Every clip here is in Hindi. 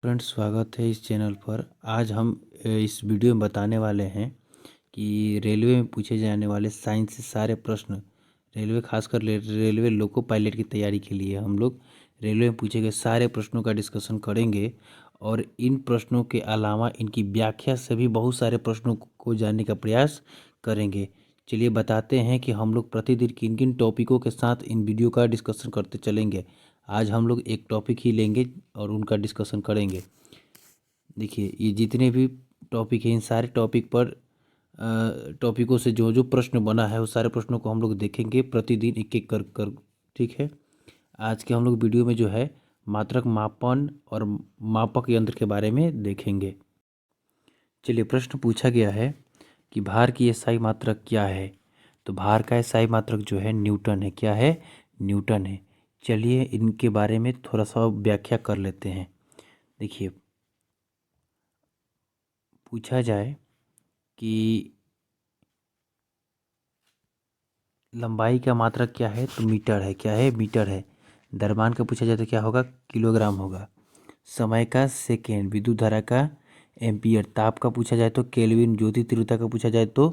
फ्रेंड्स, स्वागत है इस चैनल पर। आज हम इस वीडियो में बताने वाले हैं कि रेलवे में पूछे जाने वाले साइंस से सारे प्रश्न, रेलवे खासकर रेलवे लोको पायलट की तैयारी के लिए हम लोग रेलवे में पूछे गए सारे प्रश्नों का डिस्कशन करेंगे। और इन प्रश्नों के अलावा इनकी व्याख्या से भी बहुत सारे प्रश्नों को जानने का प्रयास करेंगे। चलिए बताते हैं कि हम लोग प्रतिदिन किन किन टॉपिकों के साथ इन वीडियो का डिस्कशन करते चलेंगे। आज हम लोग एक टॉपिक ही लेंगे और उनका डिस्कशन करेंगे। देखिए, ये जितने भी टॉपिक हैं इन सारे टॉपिक पर टॉपिकों से जो जो प्रश्न बना है उस सारे प्रश्नों को हम लोग देखेंगे प्रतिदिन एक एक कर। ठीक है। आज के हम लोग वीडियो में जो है मात्रक मापन और मापक यंत्र के बारे में देखेंगे। चलिए, प्रश्न पूछा गया है कि भार की एसआई मात्रक क्या है। तो भार का एसआई मात्रक जो है न्यूटन है। क्या है? न्यूटन है। चलिए इनके बारे में थोड़ा सा व्याख्या कर लेते हैं। देखिए, पूछा जाए कि लंबाई का मात्रक क्या है, तो मीटर है। क्या है? मीटर है। द्रव्यमान का पूछा जाए तो क्या होगा? किलोग्राम होगा। समय का सेकेंड, विद्युत धारा का एम्पियर, ताप का पूछा जाए तो केल्विन, ज्योति तीव्रता का पूछा जाए तो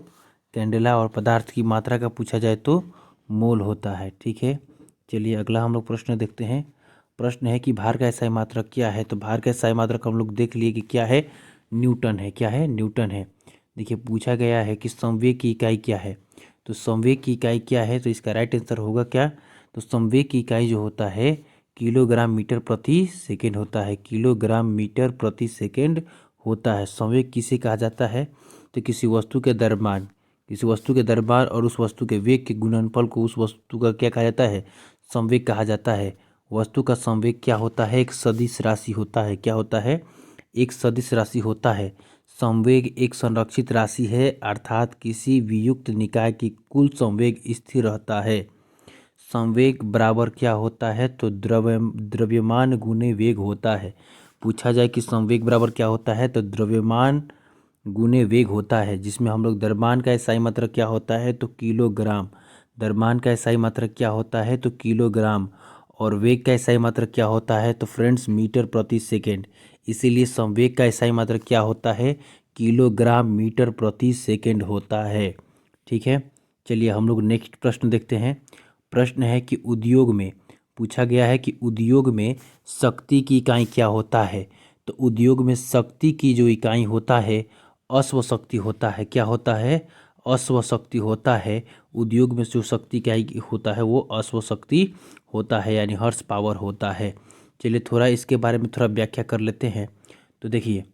कैंडेला, और पदार्थ की मात्रा का पूछा जाए तो मोल होता है। ठीक है। चलिए अगला हम लोग प्रश्न देखते हैं। प्रश्न है कि भार का एसआई मात्रक क्या है। तो भार का एसआई मात्रक हम लोग देख लिए कि क्या है? न्यूटन है। क्या है? न्यूटन है। देखिए, पूछा गया है कि संवेग की इकाई क्या है। तो संवेग की इकाई क्या है, तो इसका राइट आंसर होगा क्या? तो संवेग की इकाई जो होता है किलोग्राम मीटर प्रति सेकेंड होता है। किलोग्राम मीटर प्रति सेकेंड होता है। संवेग किसे कहा जाता है? तो किसी वस्तु के द्रव्यमान और उस वस्तु के वेग के गुणनफल को उस वस्तु का क्या कहा जाता है? संवेग कहा जाता है। वस्तु का संवेग क्या होता है? एक सदिश राशि होता है। क्या होता है? एक सदिश राशि होता है। संवेग एक संरक्षित राशि है, अर्थात किसी वियुक्त निकाय की कुल संवेग स्थिर रहता है। संवेग बराबर क्या होता है? तो द्रव्यमान गुने वेग होता है। पूछा जाए कि संवेग बराबर क्या होता है, तो द्रव्यमान गुने वेग होता है, जिसमें हम लोग द्रव्यमान का एसआई मात्रक क्या होता है, तो किलोग्राम। द्रव्यमान का एसआई मात्रक क्या होता है, तो किलोग्राम। और वेग का एसआई मात्रक क्या होता है, तो फ्रेंड्स मीटर प्रति सेकेंड। इसीलिए संवेग का एसआई मात्रक क्या होता है? किलोग्राम मीटर प्रति सेकेंड होता है। ठीक है। चलिए हम लोग नेक्स्ट प्रश्न देखते हैं। प्रश्न है कि उद्योग में, पूछा गया है कि उद्योग में शक्ति की इकाई क्या होता है। तो उद्योग में शक्ति की जो इकाई होता है अश्व शक्ति होता है। क्या होता है? अश्व शक्ति होता है। उद्योग में जो शक्ति का होता है वो अश्व शक्ति होता है, यानी हॉर्स पावर होता है। चलिए थोड़ा इसके बारे में थोड़ा व्याख्या कर लेते हैं। तो देखिए,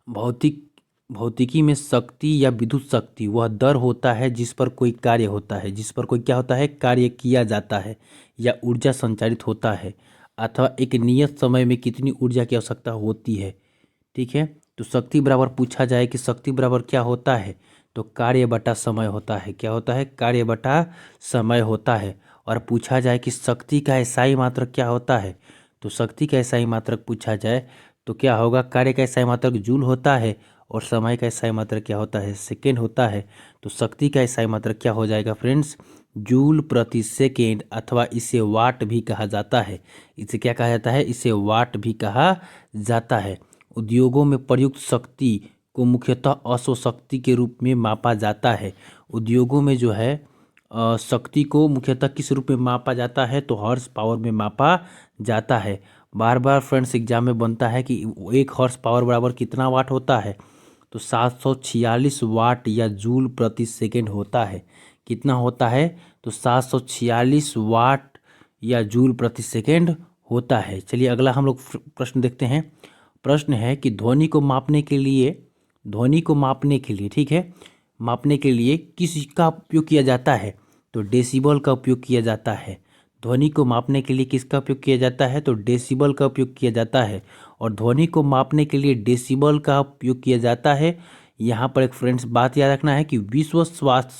भौतिकी में शक्ति या विद्युत शक्ति वह दर होता है जिस पर कोई कार्य होता है, जिस पर कोई क्या होता है? कार्य किया जाता है या ऊर्जा संचारित होता है, अथवा एक नियत समय में कितनी ऊर्जा की आवश्यकता होती है। ठीक है। तो शक्ति बराबर पूछा जाए कि शक्ति बराबर क्या होता है, तो कार्य बटा समय होता है। क्या होता है? कार्य बटा समय होता है। और पूछा जाए कि शक्ति का एसआई मात्रक क्या होता है, तो शक्ति का एसआई मात्रक पूछा जाए तो क्या होगा? कार्य का एसआई मात्रक जूल होता है और समय का एसआई मात्रक क्या होता है? सेकेंड होता है। तो शक्ति का एसआई मात्रक क्या हो जाएगा फ्रेंड्स? जूल प्रति सेकेंड, अथवा इसे वाट भी कहा जाता है। इसे क्या कहा जाता है? इसे वाट भी कहा जाता है। उद्योगों में प्रयुक्त शक्ति को मुख्यतः अश्व शक्ति के रूप में मापा जाता है। उद्योगों में जो है शक्ति को मुख्यतः किस रूप में मापा जाता है, तो हॉर्स पावर में मापा जाता है। बार बार फ्रेंड्स एग्जाम में बनता है कि एक हॉर्स पावर बराबर कितना वाट होता है, तो 746 वाट या जूल प्रति सेकेंड होता है। कितना होता है? तो 746 वाट या जूल प्रति सेकेंड होता है। चलिए अगला हम लोग प्रश्न देखते हैं। प्रश्न है कि ध्वनि को मापने के लिए, ठीक है, मापने के लिए किस का उपयोग किया जाता है, तो डेसिबल का उपयोग किया जाता है। ध्वनि को मापने के लिए किसका उपयोग किया जाता है, तो डेसिबल का उपयोग किया जाता है। और ध्वनि को मापने के लिए डेसिबल का उपयोग किया जाता है। यहाँ पर एक फ्रेंड्स बात याद रखना है कि विश्व स्वास्थ्य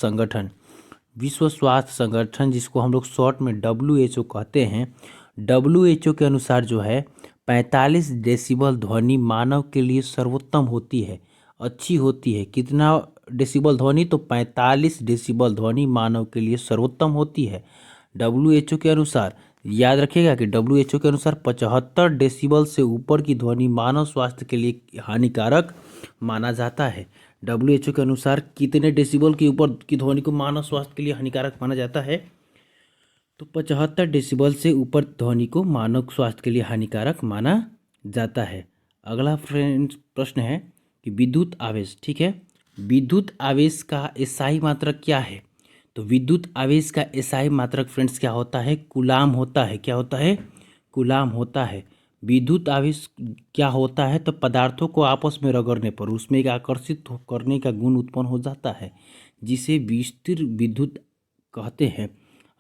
संगठन जिसको हम लोग शॉर्ट में WHO कहते हैं, WHO के अनुसार जो है 45 डेसिबल ध्वनि मानव के लिए सर्वोत्तम होती है, अच्छी होती है। कितना डेसिबल ध्वनि, तो 45 डेसिबल ध्वनि मानव के लिए सर्वोत्तम होती है WHO के अनुसार। याद रखिएगा कि WHO के अनुसार 75 डेसिबल से ऊपर की ध्वनि मानव स्वास्थ्य के लिए हानिकारक माना जाता है। WHO के अनुसार कितने डेसिबल के ऊपर की ध्वनि को मानव स्वास्थ्य के लिए हानिकारक माना जाता है? तो 75 डेसिबल से ऊपर ध्वनि को मानव स्वास्थ्य के लिए हानिकारक माना जाता है। अगला फ्रेंड्स प्रश्न है कि विद्युत आवेश, ठीक है, विद्युत आवेश का एसआई मात्रक क्या है? तो विद्युत आवेश का एसआई मात्रक फ्रेंड्स क्या होता है? कूलाम होता है। क्या होता है? कूलाम होता है। विद्युत आवेश क्या होता है? तो पदार्थों को आपस में रगड़ने पर उसमें एक आकर्षित करने का गुण उत्पन्न हो जाता है, जिसे स्थिर विद्युत कहते हैं,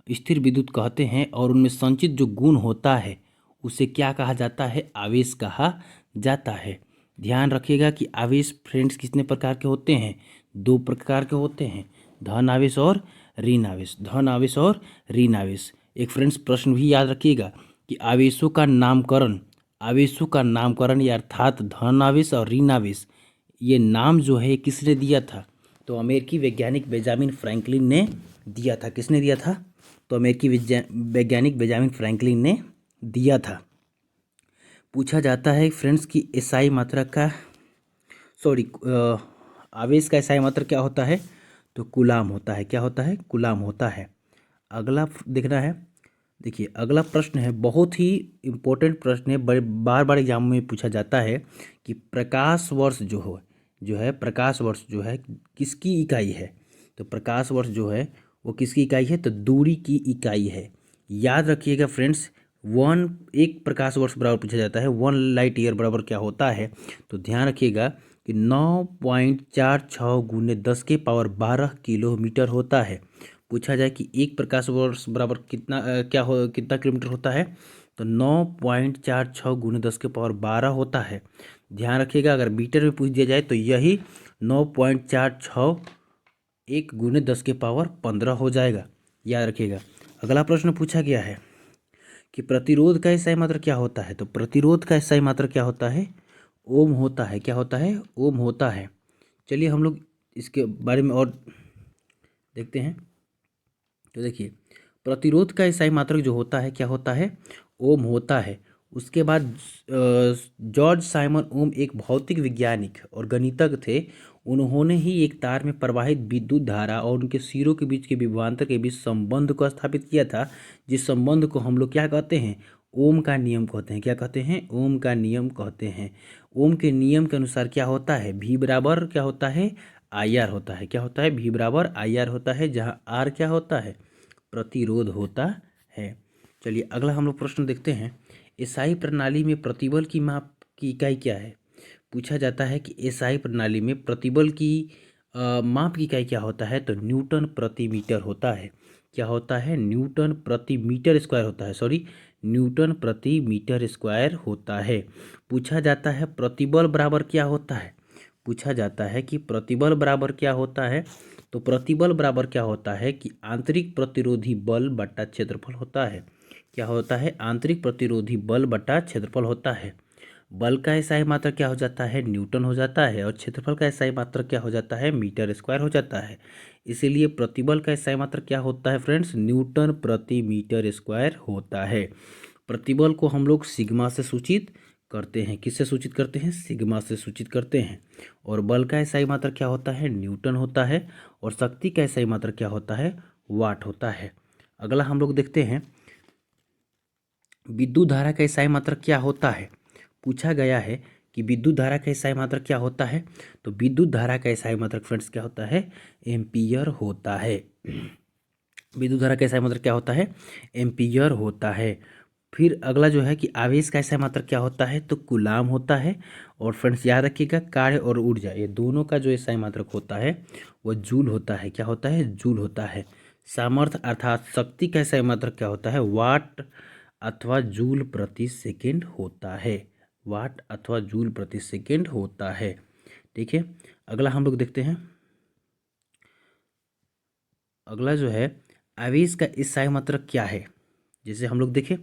स्थिर विद्युत कहते हैं। और उनमें संचित जो गुण होता है उसे क्या कहा जाता है? आवेश कहा जाता है। ध्यान रखिएगा कि आवेश फ्रेंड्स कितने प्रकार के होते हैं? दो प्रकार के होते हैं, धन आवेश और ऋण आवेश। धन आवेश और ऋण आवेश। एक फ्रेंड्स प्रश्न भी याद रखिएगा कि आवेशों का नामकरण या अर्थात धन आवेश और ऋण आवेश, ये नाम जो है किसने दिया था? तो अमेरिकी वैज्ञानिक बेंजामिन फ्रैंकलिन ने दिया था। किसने दिया था? तो अमेरिकी वैज्ञानिक बेंजामिन फ्रैंकलिन ने दिया था। पूछा जाता है फ्रेंड्स कि एसआई मात्रा का आवेश का एसआई मात्रक क्या होता है? तो कूलाम होता है। क्या होता है? कूलाम होता है। अगला देखना है, देखिए अगला प्रश्न है, बहुत ही इम्पोर्टेंट प्रश्न है, बार बार एग्जाम में पूछा जाता है कि प्रकाश वर्ष प्रकाश वर्ष जो है किसकी इकाई है? तो प्रकाश वर्ष जो है वो किसकी इकाई है? तो दूरी की इकाई है। याद रखिएगा फ्रेंड्स, एक प्रकाश वर्ष बराबर पूछा जाता है 1 लाइट ईयर बराबर क्या होता है? तो ध्यान रखिएगा कि 9.46 गुने 10 के पावर 12 किलोमीटर होता है। पूछा जाए कि एक प्रकाश वर्ष बराबर कितना किलोमीटर होता है? तो 9.46 गुने 10 के पावर 12 होता है। ध्यान रखिएगा, अगर मीटर में पूछ दिया जाए तो यही 9.46 1 गुने 10 के पावर 15 हो जाएगा। याद रखिएगा। अगला प्रश्न पूछा गया है कि प्रतिरोध का एसआई मात्रक क्या होता है? तो प्रतिरोध का एसआई मात्रक क्या होता है? ओम होता है। क्या होता है? ओम होता है। चलिए हम लोग इसके बारे में और देखते हैं। तो देखिए, प्रतिरोध का एसआई मात्रक जो होता है क्या होता है? ओम होता है। उसके बाद जॉर्ज साइमन ओम एक भौतिक वैज्ञानिक और गणितज्ञ थे। उन्होंने ही एक तार में प्रवाहित विद्युत धारा और उनके सिरों के बीच के विभवांतर के बीच संबंध को स्थापित किया था, जिस संबंध को हम लोग क्या कहते हैं? ओम का नियम कहते हैं। क्या कहते हैं? ओम का नियम कहते हैं। ओम के नियम के अनुसार क्या होता है? भी बराबर क्या होता है? आई आर होता है। क्या होता है? भी बराबर आई आर होता है, जहाँ आर क्या होता है? प्रतिरोध होता है। चलिए अगला हम लोग प्रश्न देखते हैं। एसआई प्रणाली में प्रतिबल की माप की इकाई क्या है? पूछा जाता है कि एसआई प्रणाली में प्रतिबल की माप की इकाई क्या होता है? तो न्यूटन प्रति मीटर होता है। क्या होता है? न्यूटन प्रति मीटर स्क्वायर होता है। न्यूटन प्रति मीटर स्क्वायर होता है। पूछा जाता है प्रतिबल बराबर क्या होता है? पूछा जाता है कि प्रतिबल बराबर क्या होता है? तो प्रतिबल बराबर क्या होता है कि आंतरिक प्रतिरोधी बल बटा क्षेत्रफल होता है। क्या होता है? आंतरिक प्रतिरोधी बल बटा क्षेत्रफल होता है। बल का एसआई मात्रक क्या हो जाता है? न्यूटन हो जाता है। और क्षेत्रफल का एसआई मात्रक क्या हो जाता है? मीटर स्क्वायर हो जाता है। इसीलिए प्रतिबल का एसआई मात्रक क्या होता है फ्रेंड्स? न्यूटन प्रति मीटर स्क्वायर होता है। प्रतिबल को हम लोग सिग्मा से सूचित करते हैं। किससे सूचित करते हैं? सिग्मा से सूचित करते हैं। और बल का एसआई मात्रक क्या होता है? न्यूटन होता है। और शक्ति का एसआई मात्रक क्या होता है? वाट होता है। अगला हम लोग देखते हैं, विद्युत धारा का एसआई मात्रक क्या होता है? पूछा गया है कि विद्युत धारा का एसआई मात्रक क्या होता है? तो विद्युत धारा का एसआई मात्रक फ्रेंड्स क्या होता है? एम्पियर होता है। विद्युत धारा का एसआई मात्रक क्या होता है? एम्पियर होता है। फिर अगला जो है कि आवेश का एसआई मात्रक क्या होता है? तो कूलाम होता है। और फ्रेंड्स याद रखिएगा, कार्य और ऊर्जा ये दोनों का जो एसआई मात्रक होता है वो जूल होता है। क्या होता है? जूल होता है। सामर्थ्य अर्थात शक्ति का एसआई मात्रक क्या होता है? वाट अथवा जूल प्रति सेकेंड होता है। वाट अथवा जूल प्रति सेकेंड होता है। ठीक है। अगला हम लोग देखते हैं। अगला जो है, आवेश का एसआई मात्रक क्या है? जैसे हम लोग देखें,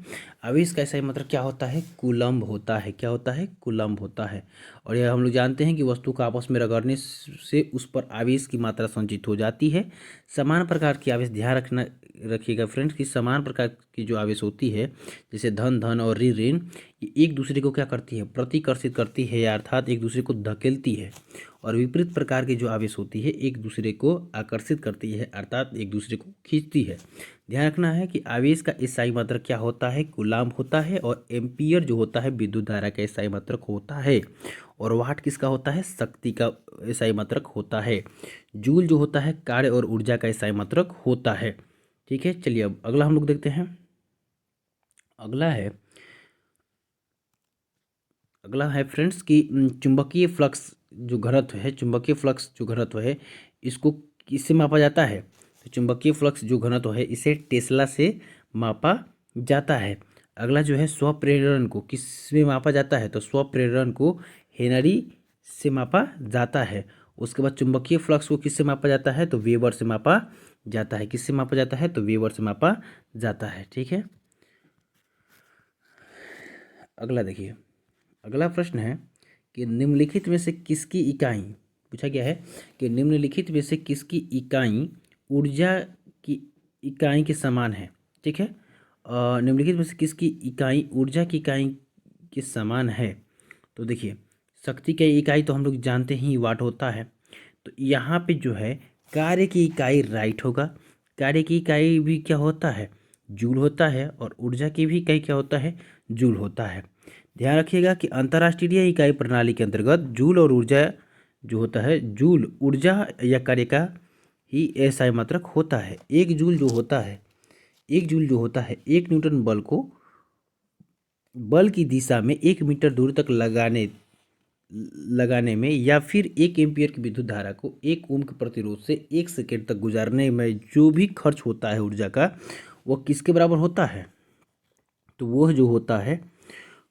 आवेश का SI मात्रक क्या होता है, कूलम्ब होता है। क्या होता है, कूलम्ब होता है। और यह हम लोग जानते हैं कि वस्तु को आपस में रगड़ने से उस पर आवेश की मात्रा संचित हो जाती है। समान प्रकार की आवेश, ध्यान रखिएगा फ्रेंड्स कि समान प्रकार की जो आवेश होती है, जैसे धन धन और ऋण ऋण, ये एक दूसरे को क्या करती है, प्रतिकर्षित करती है, अर्थात एक दूसरे को धकेलती है। और विपरीत प्रकार की जो आवेश होती है, एक दूसरे को आकर्षित करती है, अर्थात एक दूसरे को खींचती है। ध्यान रखना है कि आवेश का SI मात्रक क्या होता है, कूलाम्ब होता है। और एम्पियर जो होता है विद्युत धारा का SI मात्रक होता है। और वाट किसका होता है, शक्ति का SI मात्रक होता है। जूल जो होता है कार्य और ऊर्जा का SI मात्रक होता है। ठीक है, चलिए अब अगला हम लोग देखते हैं। अगला है फ्रेंड्स कि चुंबकीय फ्लक्स जो घनत्व है, चुंबकीय फ्लक्स जो घनत्व है, इसको किससे मापा जाता है। तो चुंबकीय फ्लक्स जो घनत्व है इसे टेस्ला से मापा जाता है। अगला जो है स्वप्रेरण को किसमें मापा जाता है, तो स्वप्रेरण को हेनरी से मापा जाता है। उसके बाद चुंबकीय फ्लक्स को किससे मापा जाता है, तो वेबर से मापा जाता है। किससे मापा जाता है, तो वेबर से मापा जाता है। ठीक है, अगला देखिए, अगला प्रश्न है कि निम्नलिखित में से किसकी इकाई, पूछा गया है कि निम्नलिखित में से किसकी इकाई ऊर्जा की इकाई के समान है। ठीक है, निम्नलिखित में से किसकी इकाई ऊर्जा की इकाई के समान है। तो देखिए, शक्ति की इकाई तो हम लोग जानते ही वाट होता है। तो यहाँ पे जो है कार्य की इकाई राइट होगा। कार्य की इकाई भी क्या होता है, जूल होता है। और ऊर्जा की भी इकाई क्या होता है, जूल होता है। ध्यान रखिएगा कि अंतर्राष्ट्रीय इकाई प्रणाली के अंतर्गत जूल और ऊर्जा जो होता है, जूल ऊर्जा या कार्य का ही SI मात्रक होता है। एक जूल जो होता है, एक जूल जो होता है, एक न्यूटन बल की दिशा में 1 मीटर दूर तक लगाने में, या फिर 1 एम्पियर की विद्युत धारा को 1 ओम के प्रतिरोध से 1 सेकेंड तक गुजारने में जो भी खर्च होता है ऊर्जा का, वह किसके बराबर होता है, तो वह जो होता है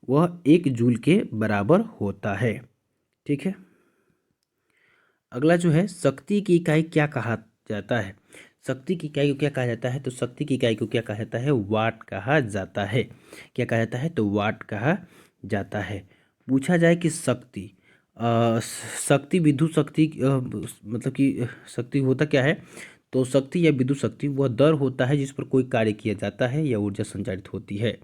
वह 1 जूल के बराबर होता है। ठीक है, अगला जो है शक्ति की इकाई क्या कहा जाता है। शक्ति की इकाई को क्या कहा जाता है, तो शक्ति की इकाई को क्या कहा जाता है, वाट कहा जाता है। क्या कहा जाता है, तो वाट कहा जाता है। पूछा जाए कि शक्ति विद्युत शक्ति मतलब कि शक्ति होता क्या है, तो शक्ति या विद्युत शक्ति वह दर होता है जिस पर कोई कार्य किया जाता है या ऊर्जा संचारित होती है।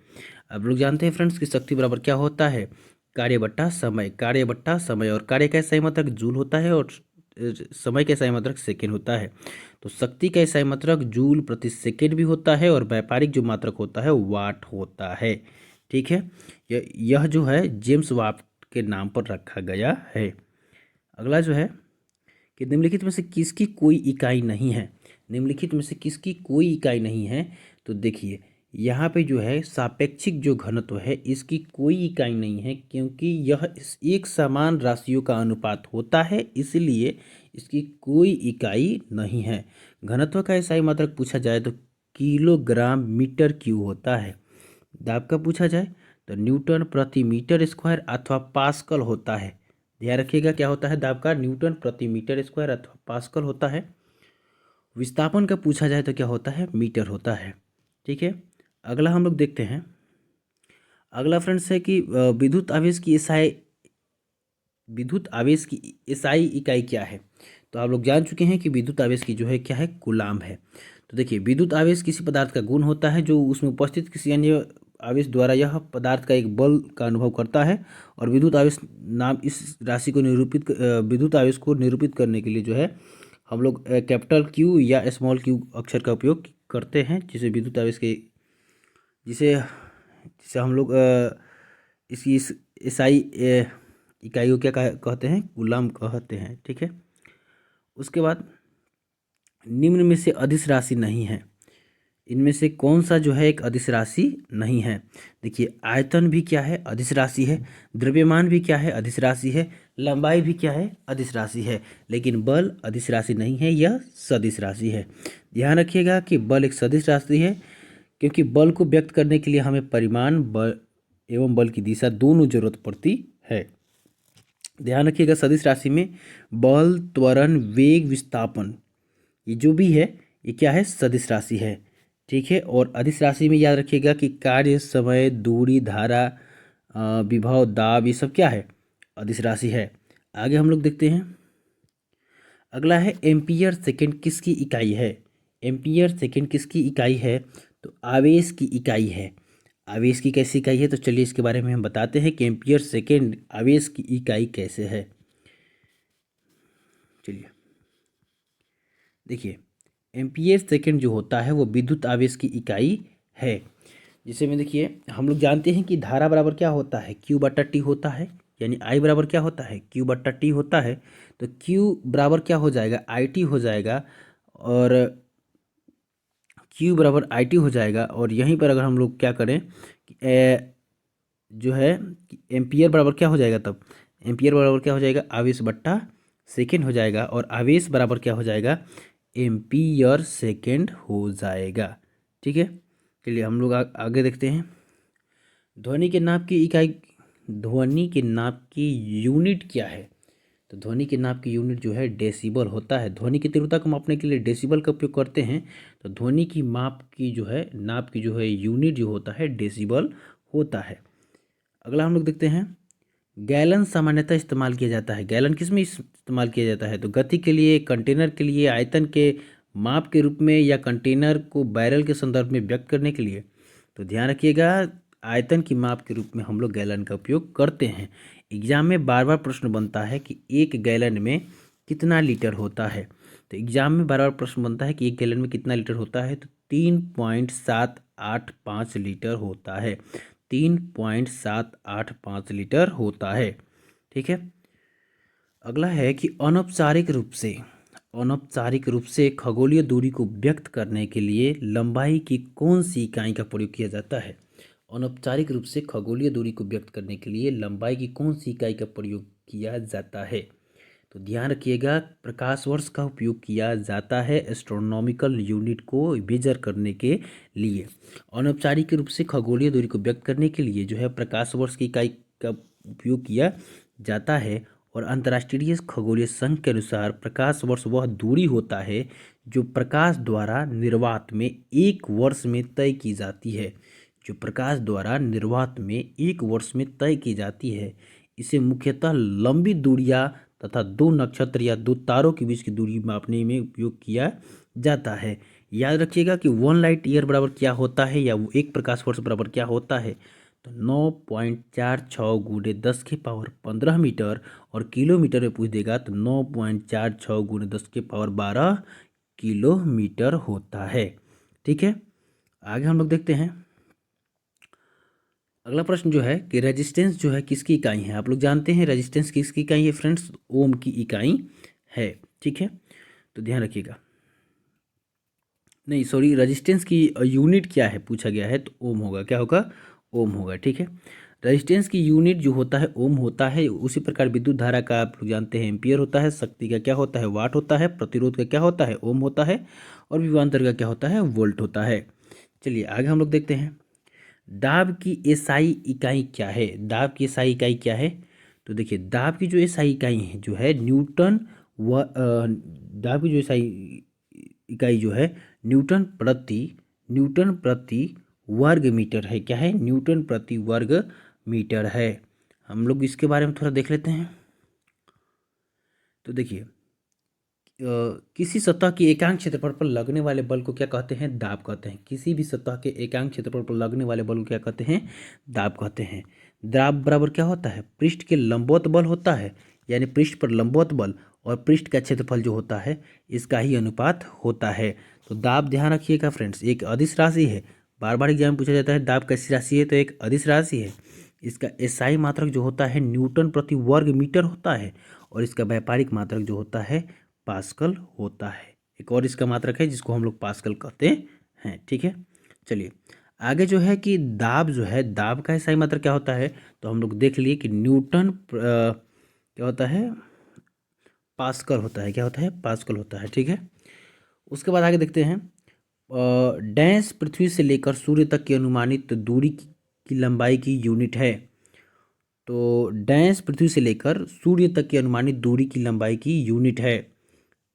अब लोग जानते हैं फ्रेंड्स कि शक्ति बराबर क्या होता है, कार्य बट्टा समय। कार्य बट्टा समय, और कार्य का SI मात्रक जूल होता है और समय का SI मात्रक सेकेंड होता है। तो शक्ति का SI मात्रक जूल प्रति सेकेंड भी होता है और व्यापारिक जो मात्रक होता है वाट होता है। ठीक है, यह जो है जेम्स वाट के नाम पर रखा गया है। अगला जो है कि निम्नलिखित में से किसकी कोई इकाई नहीं है। निम्नलिखित में से किसकी कोई इकाई नहीं है, तो देखिए यहाँ पे जो है सापेक्षिक जो घनत्व है इसकी कोई इकाई नहीं है, क्योंकि यह एक समान राशियों का अनुपात होता है, इसलिए इसकी कोई इकाई नहीं है। घनत्व का SI मात्रक पूछा जाए तो किलोग्राम मीटर क्यूब होता है। दाब का पूछा जाए तो न्यूटन प्रति मीटर स्क्वायर अथवा पास्कल होता है। ध्यान रखिएगा क्या होता है दाब का, न्यूटन प्रति मीटर स्क्वायर अथवा पास्कल होता है। विस्थापन का पूछा जाए तो क्या होता है, मीटर होता है। ठीक है, अगला हम लोग देखते हैं। अगला फ्रेंड्स है कि विद्युत आवेश की SI इकाई क्या है। तो आप लोग जान चुके हैं कि विद्युत आवेश की जो है क्या है, कूलाम्ब है। तो देखिए, विद्युत आवेश किसी पदार्थ का गुण होता है जो उसमें उपस्थित किसी अन्य आवेश द्वारा यह पदार्थ का एक बल का अनुभव करता है। और विद्युत आवेश नाम इस राशि को विद्युत आवेश को निरूपित करने के लिए जो है हम लोग कैपिटल Q या स्मॉल q अक्षर का उपयोग करते हैं, जिसे विद्युत आवेश के जिसे जिसे हम लोग इसकी इस SI इकाई को क्या कहते हैं, कूलम्ब कहते हैं। ठीक है, उसके बाद निम्न में से अदिश राशि नहीं है। इनमें से कौन सा जो है एक अदिश राशि नहीं है। देखिए, आयतन भी क्या है, अदिश राशि है। द्रव्यमान भी क्या है, अदिश राशि है। लंबाई भी क्या है, अदिश राशि है। लेकिन बल अदिश राशि नहीं है, यह सदिश राशि है। ध्यान रखिएगा कि बल एक सदिश राशि है, क्योंकि बल को व्यक्त करने के लिए हमें परिमाण बल एवं बल की दिशा दोनों जरूरत पड़ती है। ध्यान रखिएगा सदिश राशि में बल, त्वरण, वेग, विस्थापन, ये जो भी है ये क्या है, सदिश राशि है। ठीक है। और अदिश राशि में याद रखिएगा कि कार्य, समय, दूरी, धारा, विभव, दाब, ये सब क्या है? अदिश राशि है। आगे हम लोग देखते हैं, अगला है एम्पियर सेकेंड किसकी इकाई है? एम्पियर सेकेंड किसकी इकाई है? तो आवेश की इकाई है। आवेश की कैसी इकाई है? तो चलिए इसके बारे में हम बताते हैं कि एम्पियर सेकेंड आवेश की इकाई कैसे है। चलिए देखिए, एम्पियर सेकेंड जो होता है वो विद्युत आवेश की इकाई है। जिसे में देखिए, हम लोग जानते हैं कि धारा बराबर क्या होता है? Q बटा टी होता है। यानी I बराबर क्या होता है? Q बटा टी होता है। तो Q बराबर क्या हो जाएगा? IT हो जाएगा। और Q बराबर IT हो जाएगा। और यहीं पर अगर हम लोग क्या करें कि जो है एम्पियर बराबर क्या हो जाएगा? तब एम्पियर बराबर क्या हो जाएगा? आवेश बट्टा सेकेंड हो जाएगा। और आवेश बराबर क्या हो जाएगा? एम्पियर सेकेंड हो जाएगा। ठीक है। चलिए हम लोग आगे देखते हैं, ध्वनि के नाप की इकाई, ध्वनि के नाप की यूनिट क्या है? तो ध्वनि के नाप की यूनिट जो है डेसिबल होता है। ध्वनि की तीव्रता को मापने के लिए डेसिबल का उपयोग करते हैं। तो ध्वनि की माप की जो है, नाप की जो है यूनिट जो होता है डेसिबल होता है। अगला हम लोग देखते हैं, गैलन सामान्यतः इस्तेमाल किया जाता है। गैलन किस में इस्तेमाल किया जाता है? तो गति के लिए, कंटेनर के लिए, आयतन के माप के रूप में, या कंटेनर को बैरल के संदर्भ में व्यक्त करने के लिए। तो ध्यान रखिएगा, आयतन की माप के रूप में हम लोग गैलन का उपयोग करते हैं। एग्जाम में बार बार प्रश्न बनता है कि एक गैलन में कितना लीटर होता है? तो एग्जाम में बार बार प्रश्न बनता है कि एक गैलन में कितना लीटर होता है? तो 3.785 लीटर होता है। 3.785 लीटर होता है। ठीक है। अगला है कि अनौपचारिक रूप से खगोलीय दूरी को व्यक्त करने के लिए लंबाई की कौन सी इकाई का प्रयोग किया जाता है? अनौपचारिक रूप से खगोलीय दूरी को व्यक्त करने के लिए लंबाई की कौन सी इकाई का प्रयोग किया जाता है? तो ध्यान रखिएगा, प्रकाश वर्ष का उपयोग किया जाता है एस्ट्रोनॉमिकल यूनिट को मेजर करने के लिए। अनौपचारिक रूप से खगोलीय दूरी को व्यक्त करने के लिए जो है प्रकाश वर्ष की इकाई का उपयोग किया जाता है। और अंतर्राष्ट्रीय खगोलीय संघ के अनुसार प्रकाश वर्ष वह दूरी होता है जो प्रकाश द्वारा निर्वात में एक वर्ष में तय की जाती है। जो प्रकाश द्वारा निर्वात में एक वर्ष में तय की जाती है। इसे मुख्यतः लंबी दूरियां तथा दो नक्षत्र या दो तारों के बीच की दूरी मापने में उपयोग किया जाता है। याद रखिएगा कि 1 लाइट ईयर बराबर क्या होता है, या वो एक प्रकाश वर्ष बराबर क्या होता है? तो 9.46 गुणे 10 की पावर 15 मीटर। और किलोमीटर में पूछ देगा तो 9.46 गुणे 10 की पावर 12 किलोमीटर होता है। ठीक है। आगे हम लोग देखते हैं, अगला प्रश्न जो है कि रेजिस्टेंस जो है किसकी इकाई है? आप लोग जानते हैं रेजिस्टेंस किसकी इकाई है फ्रेंड्स? ओम की इकाई है। ठीक है। तो ध्यान रखिएगा, नहीं सॉरी, रेजिस्टेंस की यूनिट क्या है पूछा गया है, तो ओम होगा। क्या होगा? ओम होगा। ठीक है। रेजिस्टेंस की यूनिट जो होता है ओम होता है। उसी प्रकार विद्युत धारा का आप लोग जानते हैं एम्पियर होता है। शक्ति का क्या होता है? वाट होता है। प्रतिरोध का क्या होता है? ओम होता है। और विभवांतर का क्या होता है? वोल्ट होता है। चलिए आगे हम लोग देखते हैं, दाब की एसआई इकाई क्या है? दाब की एसआई इकाई क्या है? तो देखिए, दाब की जो एसआई इकाई है जो है न्यूटन व दाब की जो एसआई इकाई जो है न्यूटन प्रति वर्ग मीटर है। क्या है? न्यूटन प्रति वर्ग मीटर है। हम लोग इसके बारे में थोड़ा देख लेते हैं। तो देखिए, किसी सतह की एकांक क्षेत्रफल पर लगने वाले बल को क्या कहते हैं? दाब कहते हैं। किसी भी सतह के एकांक क्षेत्रफल पर लगने वाले बल को क्या कहते हैं? दाब कहते हैं। दाब बराबर क्या होता है? पृष्ठ के लंबवत बल होता है, यानी पृष्ठ पर लंबवत बल और पृष्ठ का क्षेत्रफल जो होता है इसका ही अनुपात होता है। तो दाब ध्यान रखिएगा फ्रेंड्स, एक अदिश राशि है। बार बार एग्जाम में पूछा जाता है दाब कैसी राशि है, तो एक अदिश राशि है। इसका एसआई मात्रक जो होता है न्यूटन प्रति वर्ग मीटर होता है। और इसका व्यापारिक मात्रक जो होता है पास्कल होता है। एक और इसका मात्रक है जिसको हम लोग पास्कल कहते हैं। ठीक है। चलिए आगे जो है कि दाब जो है, दाब का एसआई मात्रक क्या होता है? तो हम लोग देख लिए कि न्यूटन क्या होता है? पास्कल होता है। क्या होता है? पास्कल होता है। ठीक है। उसके बाद आगे देखते हैं, डैश पृथ्वी से लेकर सूर्य तक की अनुमानित दूरी की लंबाई की यूनिट है। तो डैश पृथ्वी से लेकर सूर्य तक की अनुमानित दूरी की लंबाई की यूनिट है।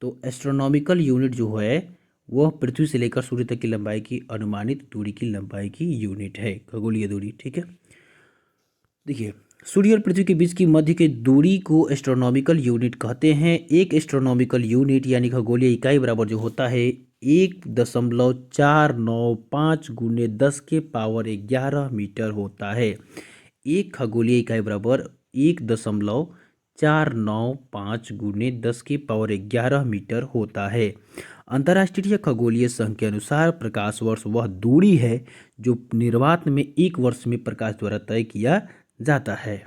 तो एस्ट्रोनॉमिकल यूनिट जो है वह पृथ्वी से लेकर सूर्य तक की लंबाई की अनुमानित दूरी की लंबाई की यूनिट है, खगोलीय दूरी। ठीक है, देखिए सूर्य और पृथ्वी के बीच की मध्य की दूरी को एस्ट्रोनॉमिकल यूनिट कहते हैं। एक एस्ट्रोनॉमिकल यूनिट यानी खगोलीय इकाई बराबर जो होता है 1.495 × 10⁻11 मीटर होता है। एक खगोलीय इकाई बराबर 1.495 × 10⁻11 मीटर होता है। अंतर्राष्ट्रीय खगोलीय संघ के अनुसार प्रकाश वर्ष वह दूरी है जो निर्वात में एक वर्ष में प्रकाश द्वारा तय किया जाता है।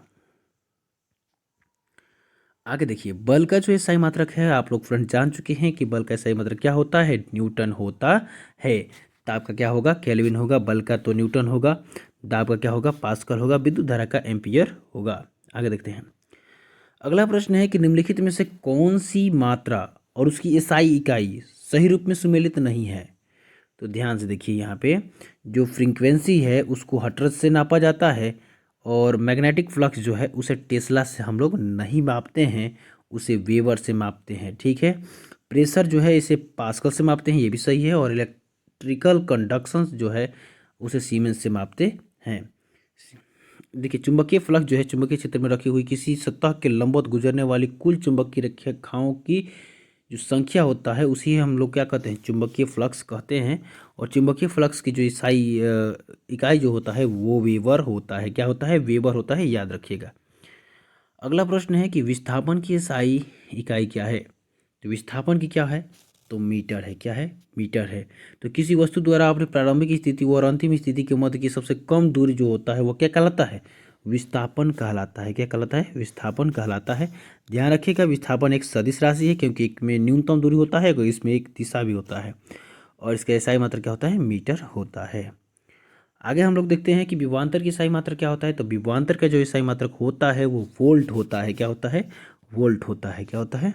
आगे देखिए बल का जो SI मात्रक है, आप लोग फ्रेंड जान चुके हैं कि बल का SI मात्रक क्या होता है, न्यूटन होता है। ताप का क्या होगा, केल्विन होगा। बल का तो न्यूटन होगा। दाब का क्या होगा, पास्कल होगा। विद्युत धारा का एम्पियर होगा। आगे देखते हैं, अगला प्रश्न है कि निम्नलिखित में से कौन सी मात्रा और उसकी SI इकाई सही रूप में सुमेलित नहीं है। तो ध्यान से देखिए, यहाँ पे जो फ्रीक्वेंसी है उसको हर्ट्ज से नापा जाता है और मैग्नेटिक फ्लक्स जो है उसे टेस्ला से हम लोग नहीं मापते हैं, उसे वेबर से मापते हैं। ठीक है, प्रेशर जो है इसे पास्कल से मापते हैं, ये भी सही है। और इलेक्ट्रिकल कंडक्शन जो है उसे सीमेंस से मापते हैं। देखिए चुंबकीय फ्लक्स जो है चुंबकीय क्षेत्र में रखी हुई किसी सतह के लंबवत गुजरने वाली कुल चुंबकीय रेखाओं की जो संख्या होता है उसी हम लोग क्या कहते हैं, चुंबकीय फ्लक्स कहते हैं। और चुंबकीय फ्लक्स की जो इकाई जो होता है वो वेबर होता है। क्या होता है, वेबर होता है, याद रखिएगा। अगला प्रश्न है कि विस्थापन की SI इकाई क्या है। तो विस्थापन की क्या है, तो मीटर है। क्या है, मीटर है। तो किसी वस्तु द्वारा अपनी प्रारंभिक स्थिति और अंतिम स्थिति के मध्य की सबसे कम दूरी जो होता है वो क्या कहलाता है, विस्थापन कहलाता है। क्या कहलाता है, विस्थापन कहलाता है। ध्यान रखिएगा विस्थापन एक सदिश राशि है क्योंकि एक में न्यूनतम दूरी होता है, इसमें एक दिशा भी होता है और इसका SI मात्रक क्या होता है, मीटर होता है। आगे हम लोग देखते हैं कि विभवांतर की SI मात्रक क्या होता है। तो विभवांतर का जो SI मात्रक होता है वो वोल्ट होता है। क्या होता है, वोल्ट होता है। क्या होता है,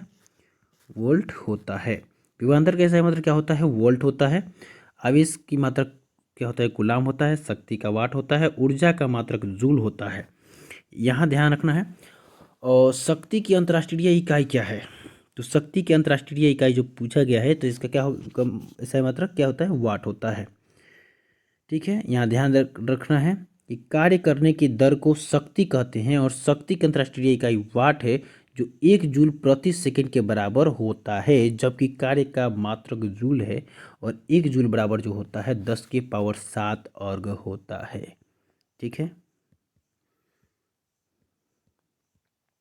वोल्ट होता है। विभवांतर का SI मात्रक क्या होता है, वोल्ट होता है। आवेश की मात्रक क्या होता है, कूलाम होता है। शक्ति का वाट होता है। ऊर्जा का मात्रक जूल होता है। यहाँ ध्यान रखना है। और शक्ति की अंतर्राष्ट्रीय इकाई क्या है, तो शक्ति की अंतर्राष्ट्रीय इकाई जो पूछा गया है तो इसका क्या SI मात्रक क्या होता है, वाट होता है। ठीक है, यहाँ ध्यान रखना है कि कार्य करने की दर को शक्ति कहते हैं और शक्ति की अंतर्राष्ट्रीय इकाई वाट है जो 1 जूल प्रति सेकंड के बराबर होता है, जबकि कार्य का मात्रक जूल है और 1 जूल बराबर जो होता है 10⁻7 अर्ग होता है। ठीक है।